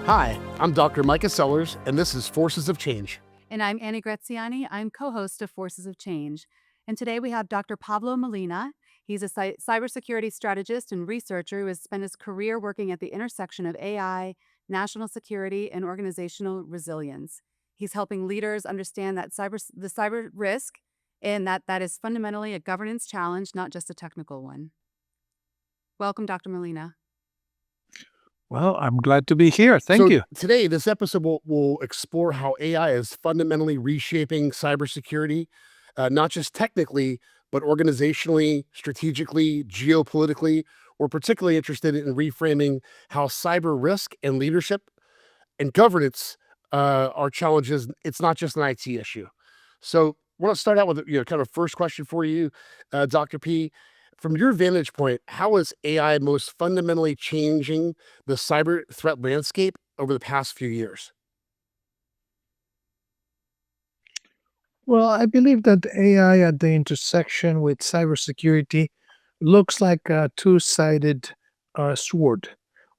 Hi, I'm Dr. Mikah Sellers, and this is Forces of Change. And I'm Annie Graziani. I'm co host of Forces of Change. And today we have Dr. Pablo Molina. He's a cybersecurity strategist and researcher who has spent his career working at the intersection of AI, national security, and organizational resilience. He's helping leaders understand that the cyber risk and that is fundamentally a governance challenge, not just a technical one. Welcome, Dr. Molina. Well, I'm glad to be here. Thank So you. today, this episode will explore how AI is fundamentally reshaping cybersecurity, not just technically, but organizationally, strategically, geopolitically. We're particularly interested in reframing how cyber risk and leadership and governance are challenges. It's not just an IT issue. So I want to start out with kind of first question for you, Dr. P. From your vantage point, how is AI most fundamentally changing the cyber threat landscape over the past few years? Well, I believe that AI at the intersection with cybersecurity looks like a two-sided sword.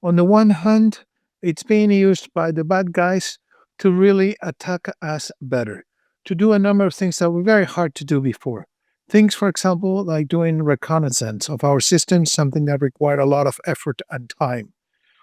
On the one hand, it's being used by the bad guys to really attack us better, to do a number of things that were very hard to do before. Things, for example, like doing reconnaissance of our systems, something that required a lot of effort and time,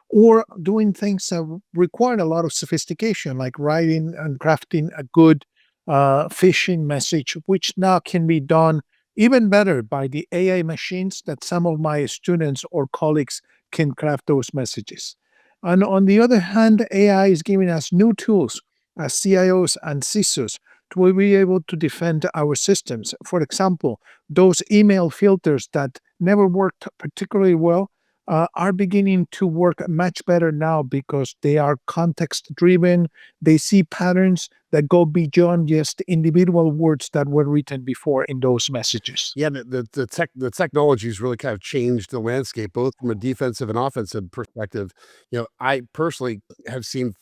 or doing things that require a lot of sophistication, like writing and crafting a good phishing message, which now can be done even better by the AI machines that some of my students or colleagues can craft those messages. And on the other hand, AI is giving us new tools as CIOs and CISOs to be able to defend our systems. For example, those email filters that never worked particularly well are beginning to work much better now because they are context driven. They see patterns that go beyond just individual words that were written before in those messages. Yeah, the technology's really kind of changed the landscape, both from a defensive and offensive perspective. I personally have seen,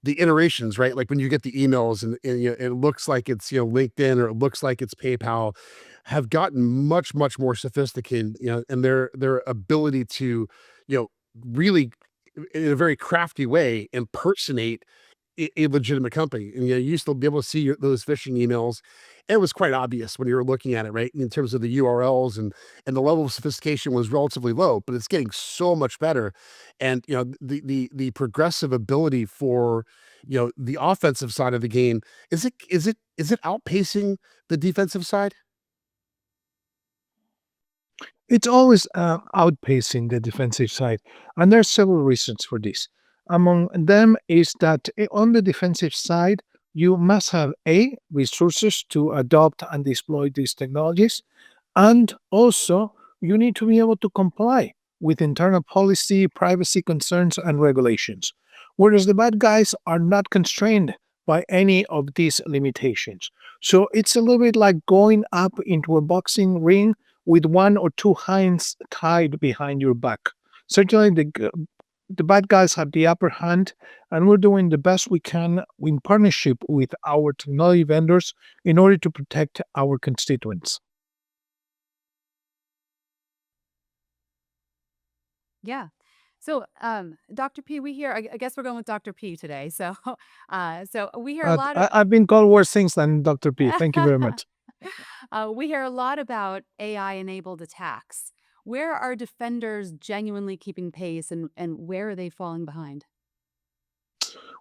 the iterations, right? Like when you get the emails and it looks like it's, LinkedIn or it looks like it's PayPal, have gotten much, much more sophisticated, and their ability to, you know, really in a very crafty way impersonate a legitimate company. And you used to be able to see those phishing emails. And it was quite obvious when you were looking at it, right? In terms of the URLs and the level of sophistication was relatively low, but it's getting so much better. And the progressive ability for the offensive side of the game, is it outpacing the defensive side? It's always outpacing the defensive side, and there are several reasons for this. Among them is that on the defensive side, you must have resources to adopt and deploy these technologies, and also you need to be able to comply with internal policy, privacy concerns, and regulations. Whereas the bad guys are not constrained by any of these limitations. So it's a little bit like going up into a boxing ring with one or two hands tied behind your back. Certainly, the bad guys have the upper hand, and we're doing the best we can in partnership with our technology vendors in order to protect our constituents. Yeah. So, Dr. P, we hear, I guess we're going with Dr. P today. So, so we hear a lot of, I've been called worse things than Dr. P. Thank you very much. we hear a lot about AI enabled attacks. Where are defenders genuinely keeping pace and where are they falling behind?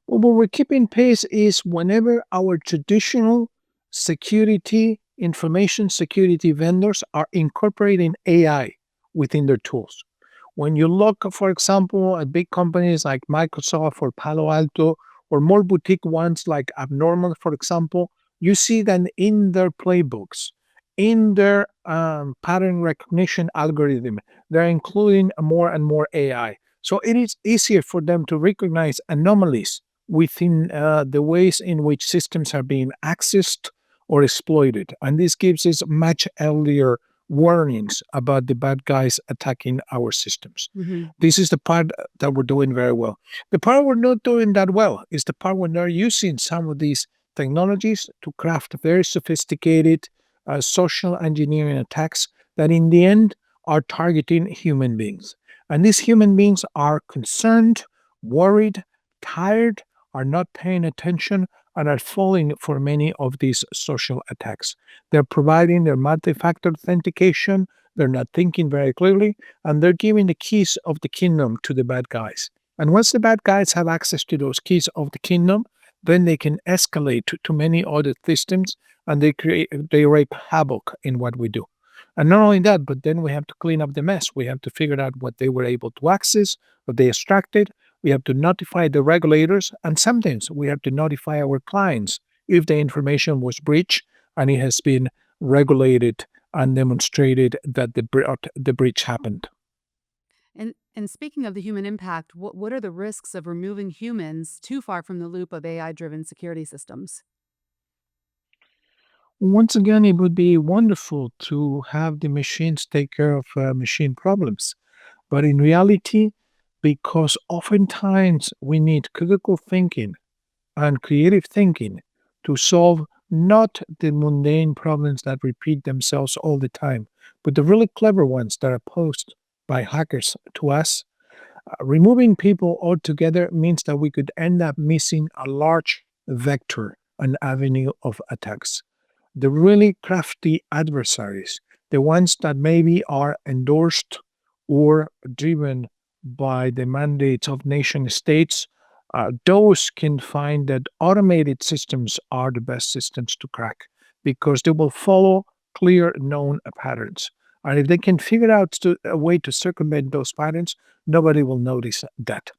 Well, what we're keeping pace is whenever our traditional security, information security vendors are incorporating AI within their tools. When you look, for example, at big companies like Microsoft or Palo Alto, or more boutique ones like Abnormal, for example, you see that in their playbooks, in their pattern recognition algorithm, they're including more and more AI. So it is easier for them to recognize anomalies within the ways in which systems are being accessed or exploited. And this gives us much earlier warnings about the bad guys attacking our systems. Hmm. This is the part that we're doing very well. The part we're not doing that well is the part when they're using some of these technologies to craft very sophisticated social engineering attacks that in the end are targeting human beings. And these human beings are concerned worried, tired, are not paying attention, and are falling for many of these social attacks. They're providing their multi factor authentication, they're not thinking very clearly, and they're giving the keys of the kingdom to the bad guys. And once the bad guys have access to those keys of the kingdom, then they can escalate to many other systems and they rape havoc in what we do. And not only that, but then we have to clean up the mess. We have to figure out what they were able to access, what they extracted. We have to notify the regulators, and sometimes we have to notify our clients if the information was breached and it has been regulated and demonstrated that the breach happened. And speaking of the human impact, what are the risks of removing humans too far from the loop of AI-driven security systems? Once again, it would be wonderful to have the machines take care of machine problems. But in reality, because oftentimes we need critical thinking and creative thinking to solve not the mundane problems that repeat themselves all the time, but the really clever ones that are posed by hackers to us. Removing people altogether means that we could end up missing a large vector, an avenue of attacks. The really crafty adversaries, the ones that maybe are endorsed or driven by the mandates of nation states, those can find that automated systems are the best systems to crack because they will follow clear known patterns. And if they can figure out a way to circumvent those patterns, nobody will notice that.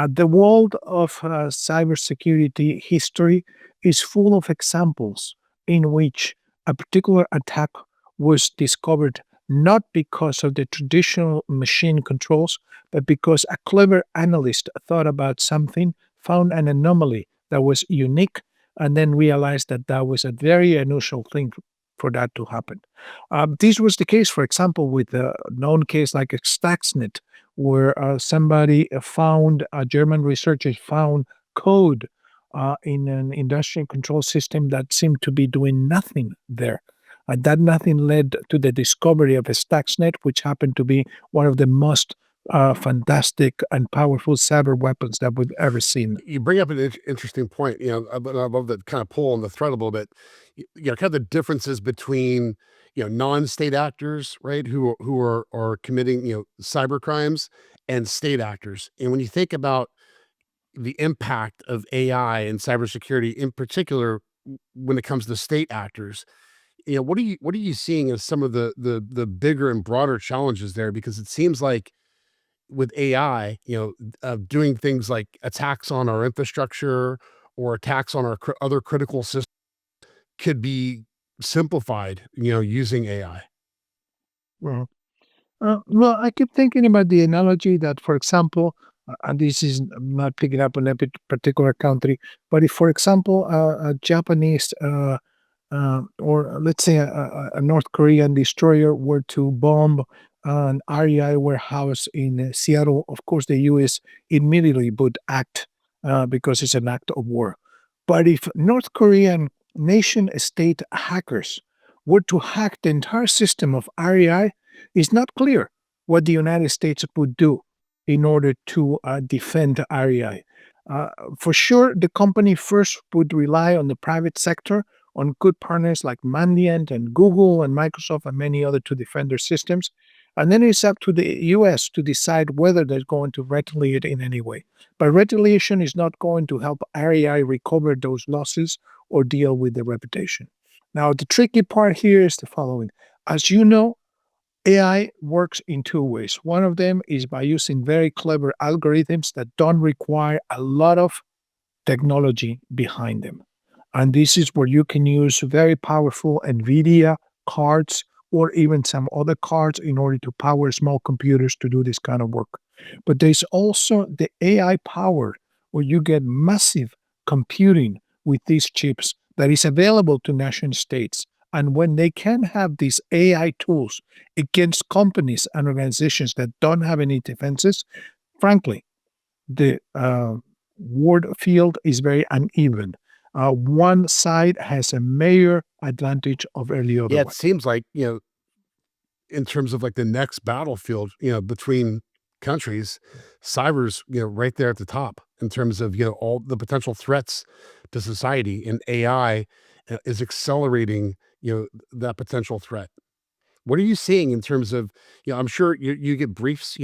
The world of cybersecurity history is full of examples in which a particular attack was discovered not because of the traditional machine controls, but because a clever analyst thought about something, found an anomaly that was unique, and then realized that that was a very unusual thing for that to happen. This was the case, for example, with a known case like Stuxnet, where somebody found, a German researcher found code in an industrial control system that seemed to be doing nothing there. That nothing led to the discovery of a Stuxnet, which happened to be one of the most fantastic and powerful cyber weapons that we've ever seen. You bring up an interesting point. But I love that kind of pull on the thread a little bit. Kind of the differences between non-state actors, right, who are committing cyber crimes, and state actors. And when you think about the impact of AI and cybersecurity, in particular, when it comes to state actors, what are you seeing as some of the bigger and broader challenges there? Because it seems like with AI, doing things like attacks on our infrastructure or attacks on our other critical systems could be simplified, using AI. Well, well, I keep thinking about the analogy that, for example, and this is not picking up on a particular country, but if, for example, a Japanese or let's say a North Korean destroyer were to bomb an REI warehouse in Seattle, of course, the U.S. immediately would act because it's an act of war. But if North Korean nation state hackers were to hack the entire system of REI, it's not clear what the United States would do in order to defend REI. Uh, for sure, the company first would rely on the private sector, on good partners like Mandiant and Google and Microsoft and many other to defend their systems. And then it's up to the US to decide whether they're going to retaliate in any way. But retaliation is not going to help REI recover those losses or deal with the reputation. Now, the tricky part here is the following. As you know, AI works in two ways. One of them is by using very clever algorithms that don't require a lot of technology behind them. And this is where you can use very powerful NVIDIA cards or even some other cards in order to power small computers to do this kind of work. But there's also the AI power where you get massive computing with these chips that is available to nation states. And when they can have these AI tools against companies and organizations that don't have any defenses, frankly, the word field is very uneven. One side has a major advantage over the other Yeah, it one. seems like, in terms of like the next battlefield, between countries, cyber's, right there at the top in terms of, all the potential threats to society, and AI is accelerating, that potential threat. What are you seeing in terms of, I'm sure you get briefs,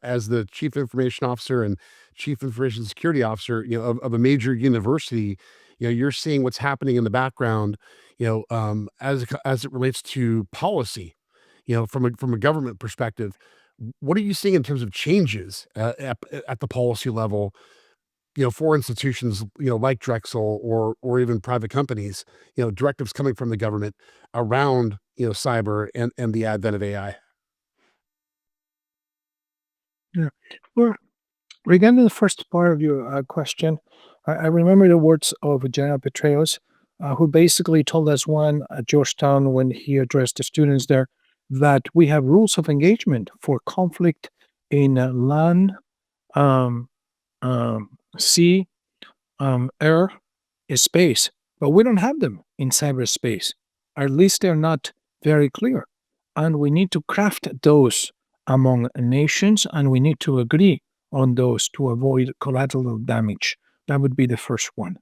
as the chief information officer and chief information security officer, of a major university, you're seeing what's happening in the background, as it relates to policy, from a government perspective. What are you seeing in terms of changes at the policy level, for institutions, like Drexel or even private companies, directives coming from the government around, cyber and the advent of AI? Yeah. Well, regarding the first part of your question, I remember the words of General Petraeus, who basically told us one at Georgetown when he addressed the students there that we have rules of engagement for conflict in land, um, sea, air, space, but we don't have them in cyberspace. At least they're not very clear. And we need to craft those among nations, and we need to agree on those to avoid collateral damage. That would be the first one.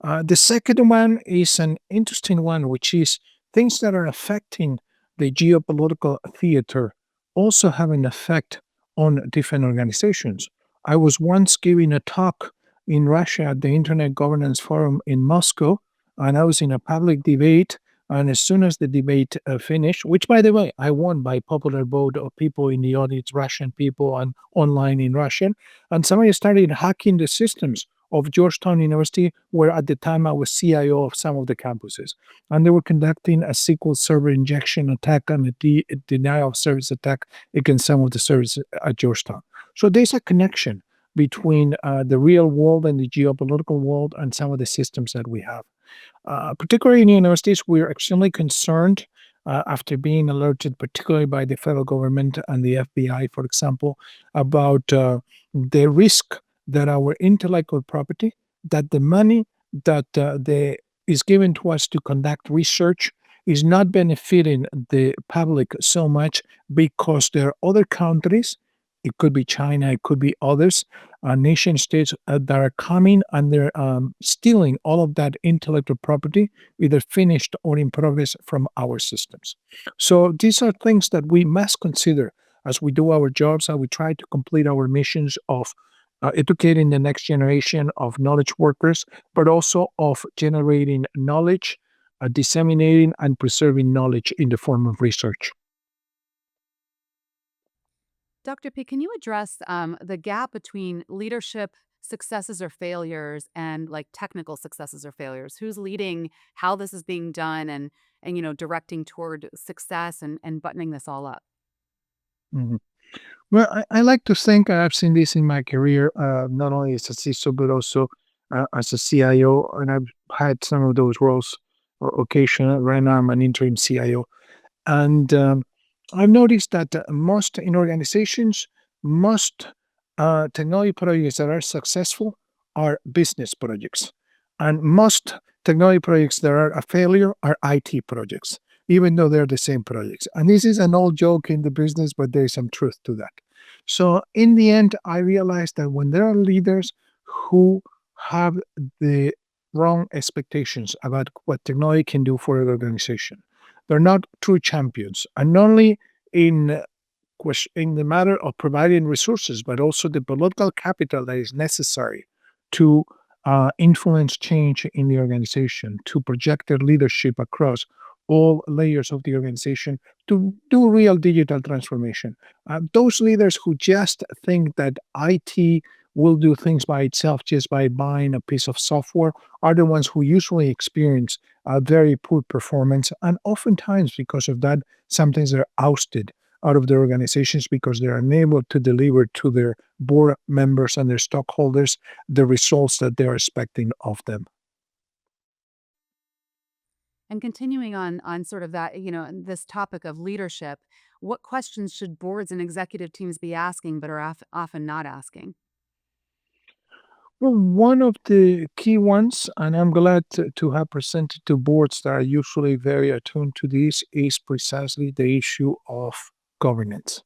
The second one is an interesting one, which is things that are affecting the geopolitical theater also have an effect on different organizations. I was once giving a talk in Russia at the Internet Governance Forum in Moscow, and I was in a public debate. And as soon as the debate finished, which by the way, I won by popular vote of people in the audience, Russian people, and online in Russian, and somebody started hacking the systems of Georgetown University, where at the time I was CIO of some of the campuses. And they were conducting a SQL Server injection attack and a denial of service attack against some of the services at Georgetown. So there's a connection between the real world and the geopolitical world and some of the systems that we have. Particularly in universities, we're extremely concerned after being alerted, particularly by the federal government and the FBI, for example, about the risk that our intellectual property, that the money that is given to us to conduct research is not benefiting the public so much because there are other countries, it could be China, it could be others, nation states that are coming and they're stealing all of that intellectual property, either finished or in progress, from our systems. So these are things that we must consider as we do our jobs and we try to complete our missions of educating the next generation of knowledge workers, but also of generating knowledge, disseminating and preserving knowledge in the form of research. Dr. P, can you address the gap between leadership successes or failures and like technical successes or failures? Who's leading, how this is being done, and directing toward success and buttoning this all up? Mhm. Well, I like to think I've seen this in my career, not only as a CISO, but also as a CIO, and I've had some of those roles occasionally. Right now, I'm an interim CIO. And I've noticed that most in organizations, most technology projects that are successful are business projects. And most technology projects that are a failure are IT projects, even though they're the same projects. And this is an old joke in the business, but there's some truth to that. So in the end, I realized that when there are leaders who have the wrong expectations about what technology can do for an organization, they're not true champions, and not only in in the matter of providing resources, but also the political capital that is necessary to influence change in the organization, to project their leadership across all layers of the organization, to do real digital transformation. Those leaders who just think that IT will do things by itself just by buying a piece of software are the ones who usually experience a very poor performance. And oftentimes, because of that, sometimes they're ousted out of their organizations because they're unable to deliver to their board members and their stockholders the results that they're expecting of them. And continuing on sort of that, this topic of leadership, what questions should boards and executive teams be asking but are often not asking? Well, one of the key ones, and I'm glad to have presented to boards that are usually very attuned to this, is precisely the issue of governance,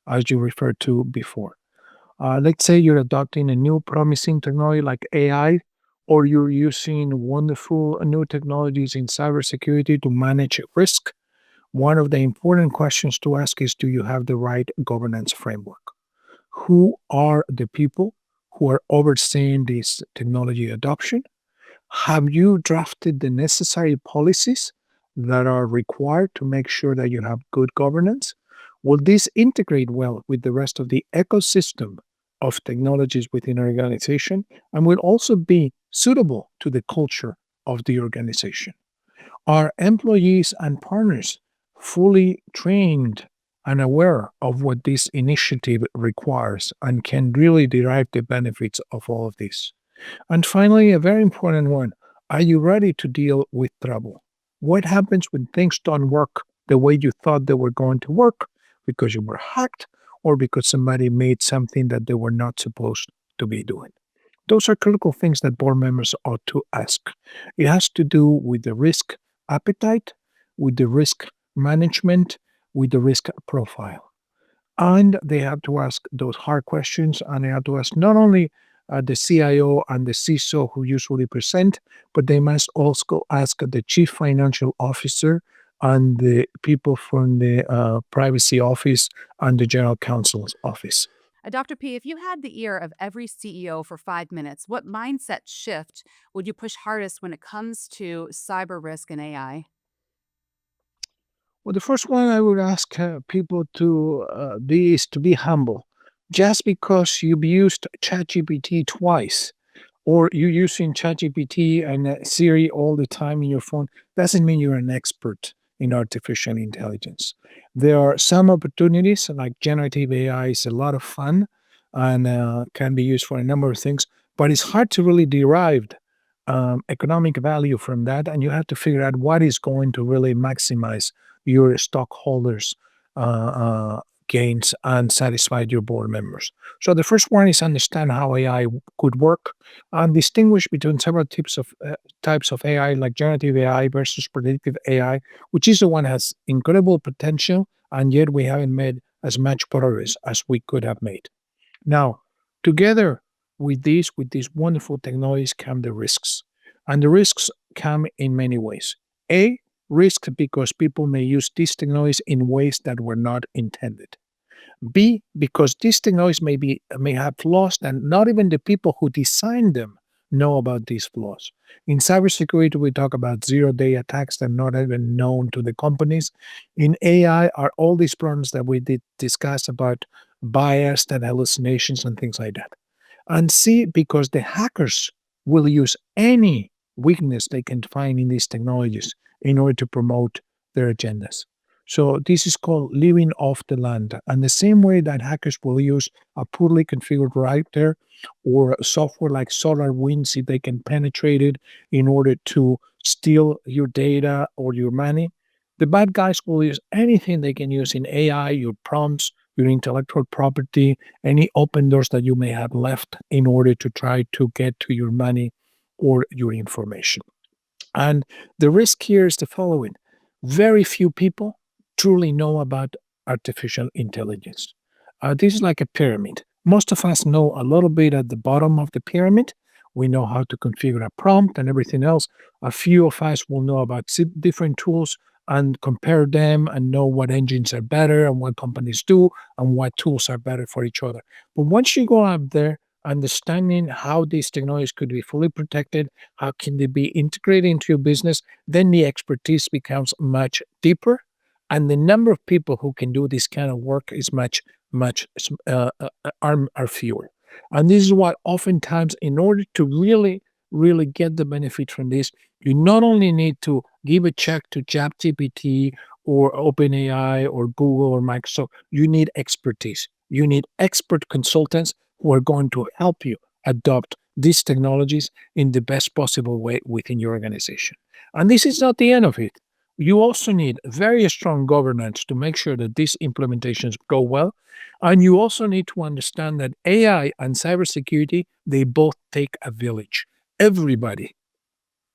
as you referred to before. Let's say you're adopting a new promising technology like AI, or you're using wonderful new technologies in cybersecurity to manage risk. One of the important questions to ask is, do you have the right governance framework? Who are the people who are overseeing this technology adoption? Have you drafted the necessary policies that are required to make sure that you have good governance? Will this integrate well with the rest of the ecosystem of technologies within an organization and will also be suitable to the culture of the organization? Are employees and partners fully trained and aware of what this initiative requires and can really derive the benefits of all of this? And finally, a very important one, are you ready to deal with trouble? What happens when things don't work the way you thought they were going to work because you were hacked or because somebody made something that they were not supposed to be doing? Those are critical things that board members ought to ask. It has to do with the risk appetite, with the risk management, with the risk profile. And they have to ask those hard questions, and they have to ask not only the CIO and the CISO who usually present, but they must also ask the chief financial officer and the people from the privacy office and the general counsel's office. Dr. P, if you had the ear of every CEO for 5 minutes, what mindset shift would you push hardest when it comes to cyber risk and AI? Well, the first one I would ask people to be is to be humble. Just because you've used ChatGPT twice, or you're using ChatGPT and Siri all the time in your phone, doesn't mean you're an expert in artificial intelligence. There are some opportunities, like generative AI is a lot of fun and can be used for a number of things, but it's hard to really derive economic value from that. And you have to figure out what is going to really maximize your stockholders' gains and satisfy your board members. So the first one is understand how AI could work and distinguish between several types of AI, like generative AI versus predictive AI, which is the one has incredible potential, and yet we haven't made as much progress as we could have made. Now, together with these wonderful technologies come the risks. And the risks come in many ways. A, risk because people may use these technologies in ways that were not intended. B, because these technologies may have flaws and not even the people who designed them know about these flaws. In cybersecurity, we talk about zero-day attacks that are not even known to the companies. In AI are all these problems that we did discuss about bias and hallucinations and things like that. And C, because the hackers will use any weakness they can find in these technologies in order to promote their agendas. So this is called living off the land. And the same way that hackers will use a poorly configured router or software like SolarWinds if they can penetrate it in order to steal your data or your money, the bad guys will use anything they can use in AI, your prompts, your intellectual property, any open doors that you may have left in order to try to get to your money or your information. And the risk here is the following: very few people truly know about artificial intelligence. This is like a pyramid. Most of us know a little bit at the bottom of the pyramid. We know how to configure a prompt and everything else. A few of us will know about different tools and compare them and know what engines are better and what companies do and what tools are better for each other. But once you go up there, understanding how these technologies could be fully protected, how can they be integrated into your business, then the expertise becomes much deeper, and the number of people who can do this kind of work is are fewer. And this is what oftentimes, in order to really get the benefit from this, you not only need to give a check to ChatGPT or OpenAI or Google or Microsoft, you need expertise. You need expert consultants who are going to help you adopt these technologies in the best possible way within your organization. And this is not the end of it. You also need very strong governance to make sure that these implementations go well. And you also need to understand that AI and cybersecurity, they both take a village. Everybody,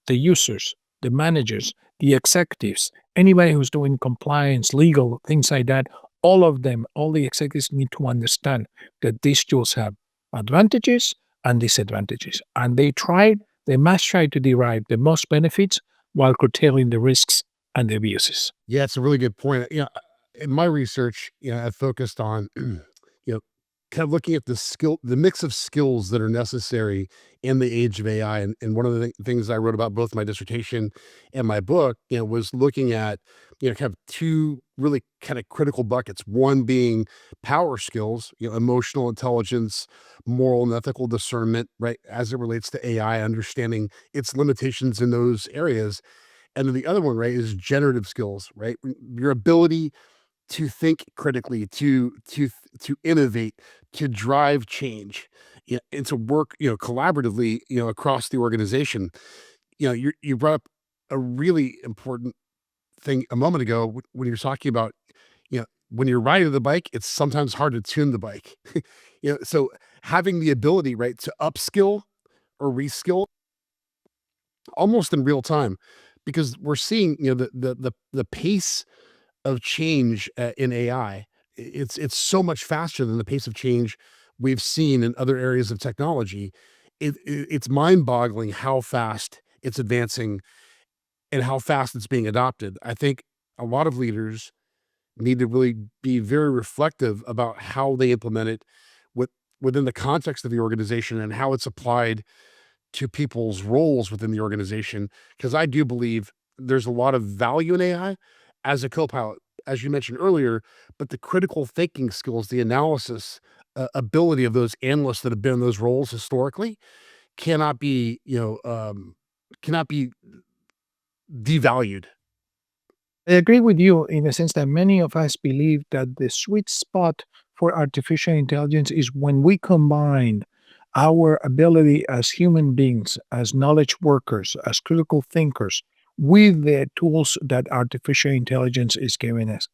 the users, the managers, the executives, anybody who's doing compliance, legal, things like that, all of them, all the executives need to understand that these tools have advantages and disadvantages. And they must try to derive the most benefits while curtailing the risks and the abuses. Yeah, it's a really good point. In my research, I've focused on, know, kind of looking at the mix of skills that are necessary in the age of AI. And one of the things I wrote about both my dissertation and my book, was looking at, kind of two really kind of critical buckets. One being power skills, emotional intelligence, moral and ethical discernment, right, as it relates to AI, understanding its limitations in those areas. And then the other one, right, is generative skills, right? Your ability to think critically, to innovate, to drive change, and to work, collaboratively, across the organization. You brought up a really important thing a moment ago when you're talking about, when you're riding the bike, it's sometimes hard to tune the bike. So having the ability, right, to upskill or reskill almost in real time, because we're seeing, the pace of change, in AI. It's so much faster than the pace of change we've seen in other areas of technology. It's mind-boggling how fast it's advancing and how fast it's being adopted. I think a lot of leaders need to really be very reflective about how they implement it with within the context of the organization and how it's applied to people's roles within the organization, because I do believe there's a lot of value in AI as a co-pilot, as you mentioned earlier, but the critical thinking skills, the analysis, ability of those analysts that have been in those roles historically cannot be, cannot be devalued. I agree with you in the sense that many of us believe that the sweet spot for artificial intelligence is when we combine our ability as human beings, as knowledge workers, as critical thinkers, with the tools that artificial intelligence is giving us.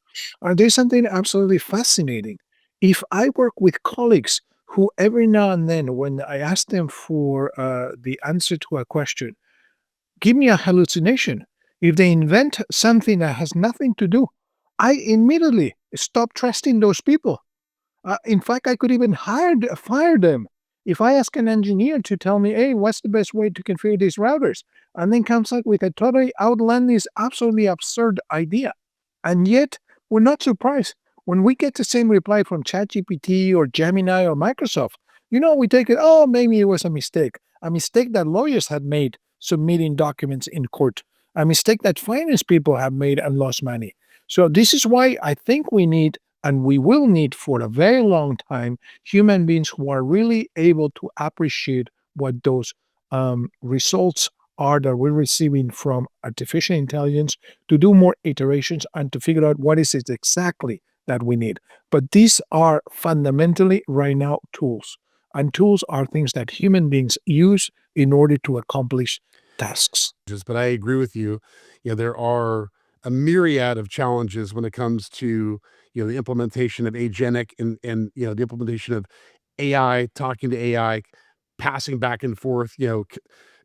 There's something absolutely fascinating. If I work with colleagues who every now and then, when I ask them for the answer to a question, give me a hallucination. If they invent something that has nothing to do, I immediately stop trusting those people. In fact, I could even fire them. If I ask an engineer to tell me, hey, what's the best way to configure these routers? And then comes up with a totally outlandish, absolutely absurd idea. And yet, we're not surprised when we get the same reply from ChatGPT or Gemini or Microsoft. We take it, oh, maybe it was a mistake that lawyers had made submitting documents in court, a mistake that finance people have made and lost money. So, this is why I think we need and we will need for a very long time human beings who are really able to appreciate what those results are that we're receiving from artificial intelligence to do more iterations and to figure out what is it exactly that we need. But these are fundamentally right now tools. And tools are things that human beings use in order to accomplish tasks. But I agree with you. There are a myriad of challenges when it comes to, the implementation of agentic and, the implementation of AI, talking to AI, passing back and forth,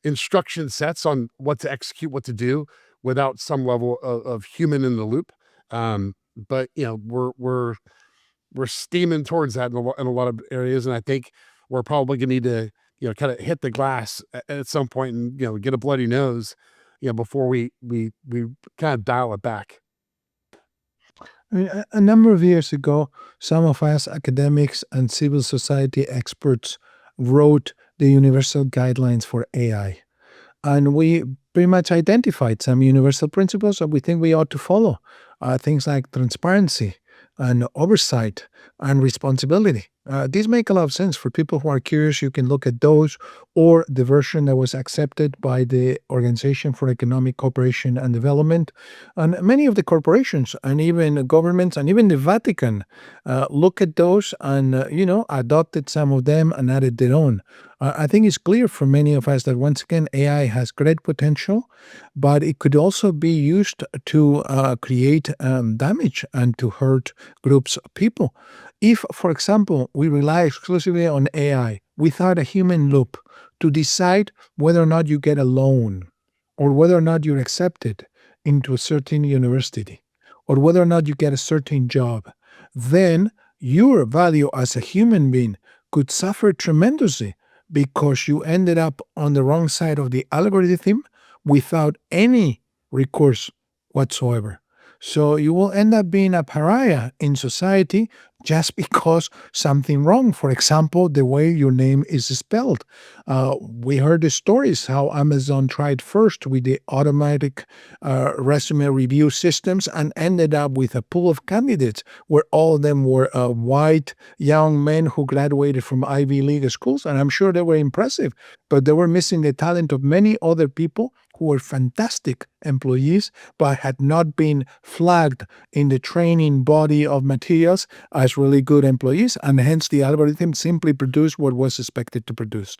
instruction sets on what to execute, what to do without some level of human in the loop. But we're steaming towards that in a lot of areas, and I think we're probably gonna need to, kind of hit the glass at some point and, get a bloody nose, before we kind of dial it back. I mean, a number of years ago, some of us academics and civil society experts wrote the universal guidelines for AI. And we pretty much identified some universal principles that we think we ought to follow. Things like transparency and oversight and responsibility. These make a lot of sense for people who are curious. You can look at those or the version that was accepted by the Organization for Economic Cooperation and Development. And many of the corporations and even governments and even the Vatican look at those and, adopted some of them and added their own. I think it's clear for many of us that once again, AI has great potential, but it could also be used to create damage and to hurt groups of people. If, for example, we rely exclusively on AI without a human loop to decide whether or not you get a loan or whether or not you're accepted into a certain university or whether or not you get a certain job, then your value as a human being could suffer tremendously because you ended up on the wrong side of the algorithm without any recourse whatsoever. So you will end up being a pariah in society just because something wrong. For example, the way your name is spelled. We heard the stories how Amazon tried first with the automatic resume review systems and ended up with a pool of candidates where all of them were white young men who graduated from Ivy League schools. And I'm sure they were impressive, but they were missing the talent of many other people who were fantastic employees, but had not been flagged in the training body of materials as really good employees. And hence the algorithm simply produced what was expected to produce.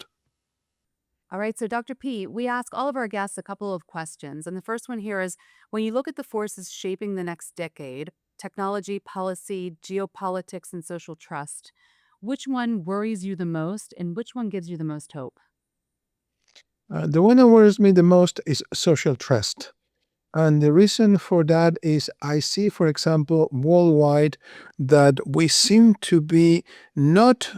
All right, so Dr. P, we ask all of our guests a couple of questions. And the first one here is when you look at the forces shaping the next decade, technology, policy, geopolitics, and social trust, which one worries you the most and which one gives you the most hope? The one that worries me the most is social trust. And the reason for that is I see, for example, worldwide that we seem to be not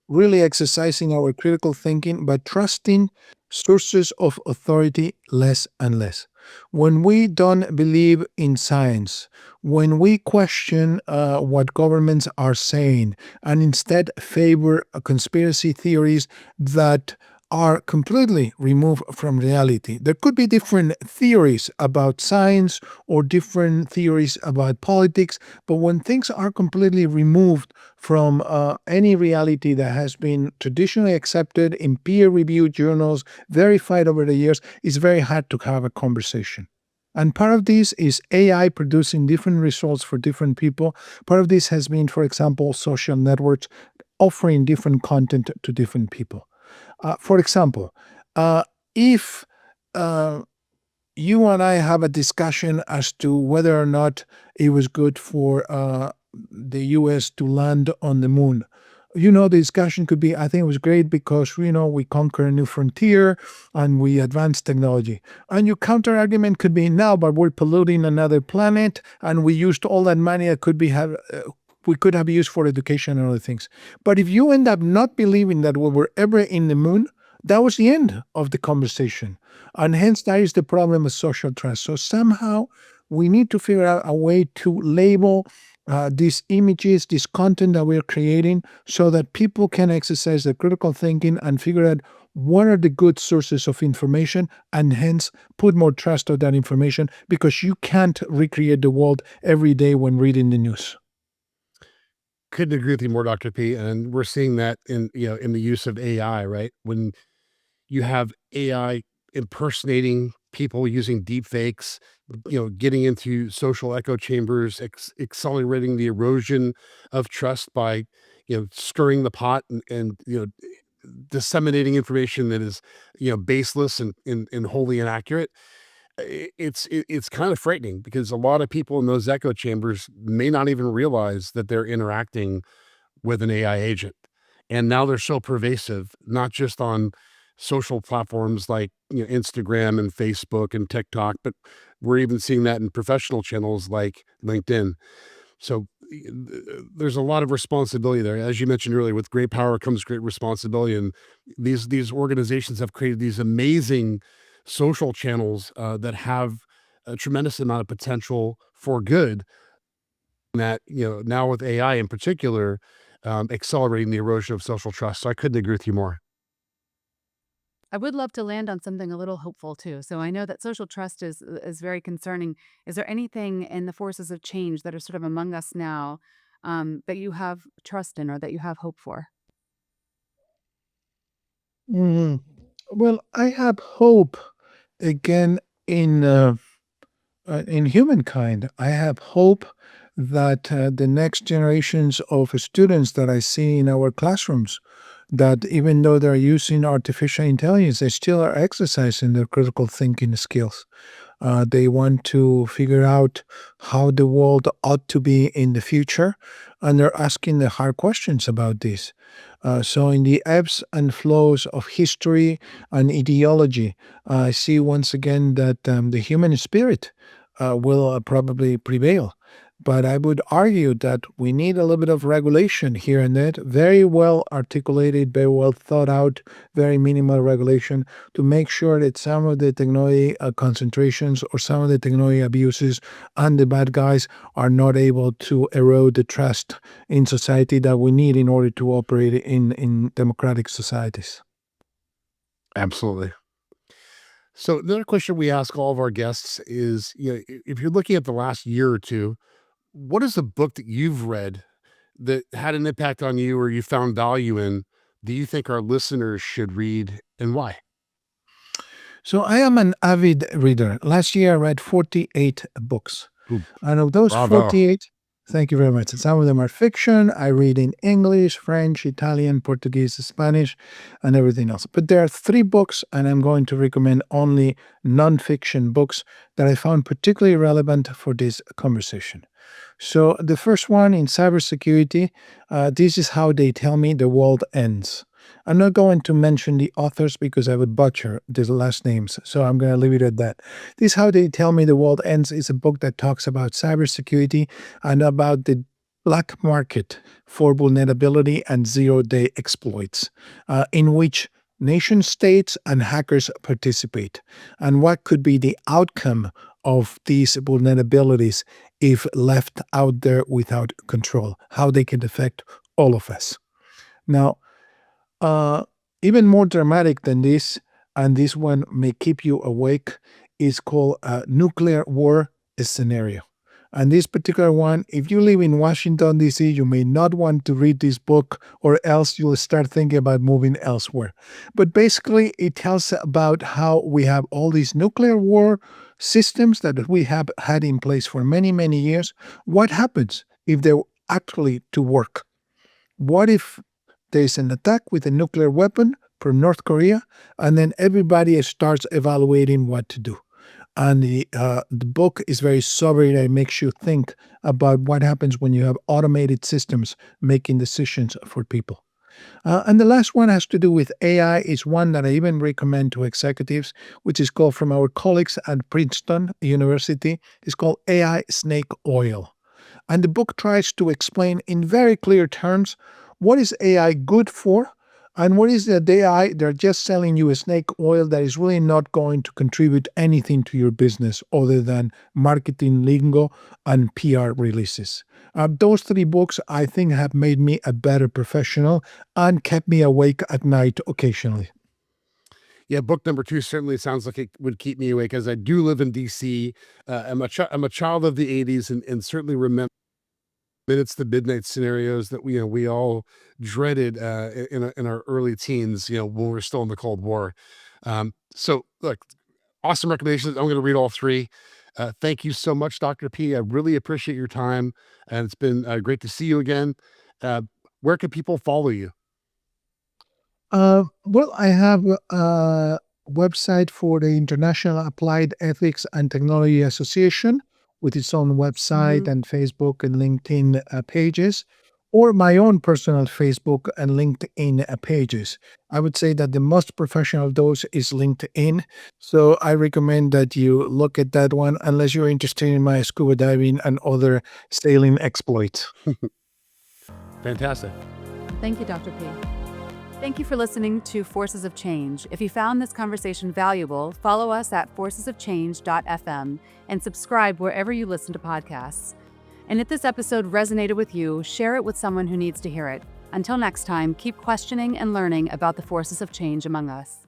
really exercising our critical thinking, but trusting sources of authority less and less. When we don't believe in science, when we question what governments are saying, and instead favor conspiracy theories that are completely removed from reality. There could be different theories about science or different theories about politics, but when things are completely removed from any reality that has been traditionally accepted in peer reviewed journals, verified over the years, it's very hard to have a conversation. And part of this is AI producing different results for different people. Part of this has been, for example, social networks offering different content to different people. For example, if uh, you and I have a discussion as to whether or not it was good for the US to land on the moon, the discussion could be, I think it was great because, we conquer a new frontier and we advance technology. And your counter argument could be, no, but we're polluting another planet and we used all that money that we could have used for education and other things. But if you end up not believing that we were ever in the moon, that was the end of the conversation. And hence, that is the problem of social trust. So somehow we need to figure out a way to label these images, this content that we're creating, so that people can exercise their critical thinking and figure out what are the good sources of information and hence put more trust of that information because you can't recreate the world every day when reading the news. Couldn't agree with you more, Dr. P. And we're seeing that in the use of AI, right? When you have AI impersonating people using deep fakes, getting into social echo chambers, accelerating the erosion of trust by, stirring the pot and disseminating information that is, baseless and wholly inaccurate. It's kind of frightening because a lot of people in those echo chambers may not even realize that they're interacting with an AI agent. And now they're so pervasive, not just on social platforms like Instagram and Facebook and TikTok, but we're even seeing that in professional channels like LinkedIn. So there's a lot of responsibility there. As you mentioned earlier, with great power comes great responsibility. And these organizations have created these amazing social channels that have a tremendous amount of potential for good that, now with AI in particular, accelerating the erosion of social trust. So I couldn't agree with you more. I would love to land on something a little hopeful too. So I know that social trust is very concerning. Is there anything in the forces of change that are sort of among us now that you have trust in or that you have hope for? Mhm. Well, I have hope again in humankind. I have hope that the next generations of students that I see in our classrooms, that even though they're using artificial intelligence, they still are exercising their critical thinking skills. They want to figure out how the world ought to be in the future, and they're asking the hard questions about this. So, in the ebbs and flows of history and ideology, I see once again that the human spirit will probably prevail. But I would argue that we need a little bit of regulation here and there, very well articulated, very well thought out, very minimal regulation to make sure that some of the technology concentrations or some of the technology abuses and the bad guys are not able to erode the trust in society that we need in order to operate in democratic societies. Absolutely. So another question we ask all of our guests is, if you're looking at the last year or two, what is a book that you've read that had an impact on you or you found value in, do you think our listeners should read and why? So I am an avid reader. Last year I read 48 books. Ooh, And of those bravo. 48, thank you very much. Some of them are fiction. I read in English, French, Italian, Portuguese, Spanish, and everything else. But there are three books, and I'm going to recommend only nonfiction books that I found particularly relevant for this conversation. So the first one in cybersecurity, this is how they tell me the world ends. I'm not going to mention the authors because I would butcher the last names, so I'm going to leave it at that. This How They Tell Me the World Ends is a book that talks about cybersecurity and about the black market for vulnerability and zero-day exploits, in which nation states and hackers participate, and what could be the outcome of these vulnerabilities if left out there without control, how they can affect all of us. Now, uh, even more dramatic than this, and this one may keep you awake, is called a nuclear war scenario. And this particular one, if you live in Washington, D.C., you may not want to read this book, or else you'll start thinking about moving elsewhere. But basically, it tells about how we have all these nuclear war systems that we have had in place for many, many years. What happens if they're actually to work? What if there's an attack with a nuclear weapon from North Korea, and then everybody starts evaluating what to do? And the book is very sobering. It makes you think about what happens when you have automated systems making decisions for people. And the last one has to do with AI. Is one that I even recommend to executives, which is called from our colleagues at Princeton University. It's called AI Snake Oil. And the book tries to explain in very clear terms what is AI good for and what is the AI they're just selling you a snake oil that is really not going to contribute anything to your business other than marketing lingo and PR releases. Those three books, I think, have made me a better professional and kept me awake at night occasionally. Yeah, book number 2 certainly sounds like it would keep me awake as I do live in DC. I'm a child of the '80s and certainly remember minutes to midnight scenarios that we all dreaded in our early teens, when we're still in the Cold War. So look, awesome recommendations. I'm going to read all three. Thank you so much, Dr. P. I really appreciate your time, and it's been great to see you again. Uh, where can people follow you? Well, I have a website for the International Applied Ethics and Technology Association with its own website Mhm. and Facebook and LinkedIn pages, or my own personal Facebook and LinkedIn pages. I would say that the most professional of those is LinkedIn. So I recommend that you look at that one unless you're interested in my scuba diving and other sailing exploits. Fantastic. Thank you, Dr. P. Thank you for listening to Forces of Change. If you found this conversation valuable, follow us at forcesofchange.fm and subscribe wherever you listen to podcasts. And if this episode resonated with you, share it with someone who needs to hear it. Until next time, keep questioning and learning about the forces of change among us.